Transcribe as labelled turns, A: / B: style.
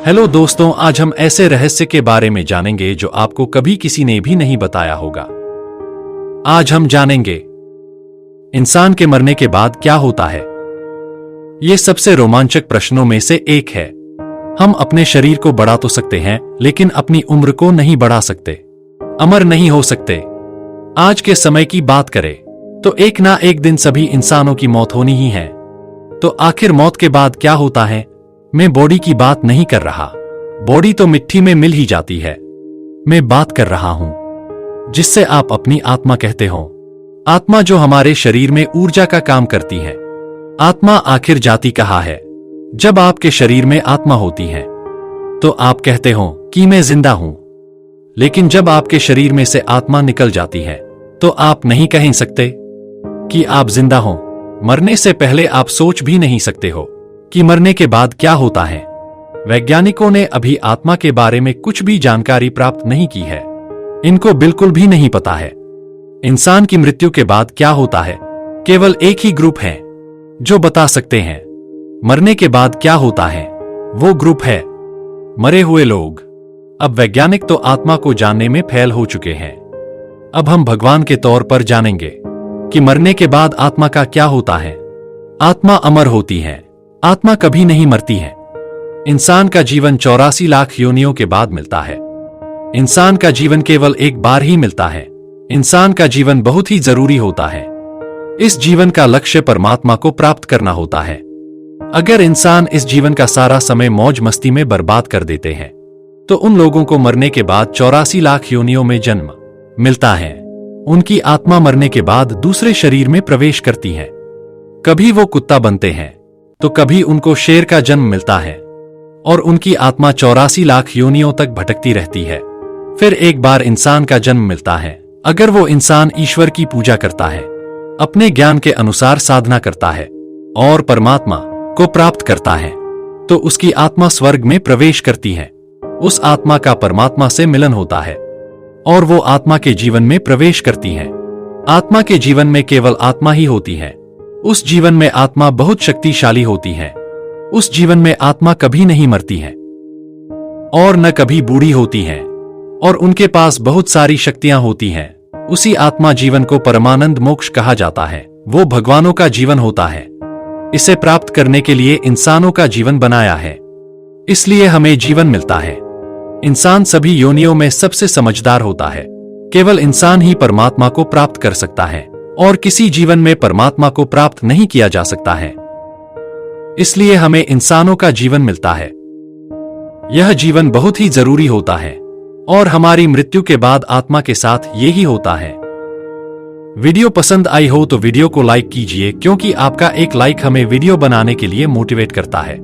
A: Hello दोस्तों, आज हम ऐसे रहस्य के बारे में जानेंगे जो आपको कभी किसी ने भी नहीं बताया होगा। आज हम जानेंगे इंसान के मरने के बाद क्या होता है। यह सबसे रोमांचक प्रश्नों में से एक है। हम अपने शरीर को बढ़ा तो सकते हैं, लेकिन अपनी उम्र को नहीं बढ़ा सकते, अमर नहीं हो सकते। आज के समय की बात करें तो एक ना एक दिन सभी इंसानों की मौत होनी ही है। तो आखिर मौत के बाद क्या होता है? मैं बॉडी की बात नहीं कर रहा, बॉडी तो मिट्टी में मिल ही जाती है। मैं बात कर रहा हूं जिससे आप अपनी आत्मा कहते हो। आत्मा जो हमारे शरीर में ऊर्जा का काम करती है। आत्मा आखिर जाती कहाँ है? जब आपके शरीर में आत्मा होती है तो आप कहते हो कि मैं जिंदा हूं, लेकिन जब आपके शरीर में से आत्मा निकल जाती है तो आप नहीं कह सकते कि आप जिंदा हो। मरने से पहले आप सोच भी नहीं सकते हो कि मरने के बाद क्या होता है। वैज्ञानिकों ने अभी आत्मा के बारे में कुछ भी जानकारी प्राप्त नहीं की है। इनको बिल्कुल भी नहीं पता है इंसान की मृत्यु के बाद क्या होता है। केवल एक ही ग्रुप है जो बता सकते हैं मरने के बाद क्या होता है। वो ग्रुप है मरे हुए लोग। अब वैज्ञानिक तो आत्मा को जानने में फेल हो चुके हैं। अब हम भगवान के तौर पर जानेंगे कि मरने के बाद आत्मा का क्या होता है। आत्मा अमर होती है। आत्मा कभी नहीं मरती है। इंसान का जीवन 84 लाख योनियों के बाद मिलता है। इंसान का जीवन केवल एक बार ही मिलता है। इंसान का जीवन बहुत ही जरूरी होता है। इस जीवन का लक्ष्य परमात्मा को प्राप्त करना होता है। अगर इंसान इस जीवन का सारा समय मौज मस्ती में बर्बाद कर देते हैं तो उन लोगों को मरने के बाद 84 लाख योनियों में जन्म मिलता है। उनकी आत्मा मरने के बाद दूसरे शरीर में प्रवेश करती है। कभी वो कुत्ता बनते हैं तो कभी उनको शेर का जन्म मिलता है और उनकी आत्मा 84 लाख योनियों तक भटकती रहती है। फिर एक बार इंसान का जन्म मिलता है। अगर वो इंसान ईश्वर की पूजा करता है, अपने ज्ञान के अनुसार साधना करता है और परमात्मा को प्राप्त करता है, तो उसकी आत्मा स्वर्ग में प्रवेश करती है। उस आत्मा का परमात्मा से मिलन होता है और वो आत्मा के जीवन में प्रवेश करती है। आत्मा के जीवन में केवल आत्मा ही होती है। उस जीवन में आत्मा बहुत शक्तिशाली होती है। उस जीवन में आत्मा कभी नहीं मरती है और न कभी बूढ़ी होती है और उनके पास बहुत सारी शक्तियां होती हैं। उसी आत्मा जीवन को परमानंद मोक्ष कहा जाता है। वो भगवानों का जीवन होता है। इसे प्राप्त करने के लिए इंसानों का जीवन बनाया है, इसलिए हमें जीवन मिलता है। इंसान सभी योनियों में सबसे समझदार होता है। केवल इंसान ही परमात्मा को प्राप्त कर सकता है और किसी जीवन में परमात्मा को प्राप्त नहीं किया जा सकता है। इसलिए हमें इंसानों का जीवन मिलता है। यह जीवन बहुत ही जरूरी होता है और हमारी मृत्यु के बाद आत्मा के साथ यही होता है। वीडियो पसंद आई हो तो वीडियो को लाइक कीजिए, क्योंकि आपका एक लाइक हमें वीडियो बनाने के लिए मोटिवेट करता है।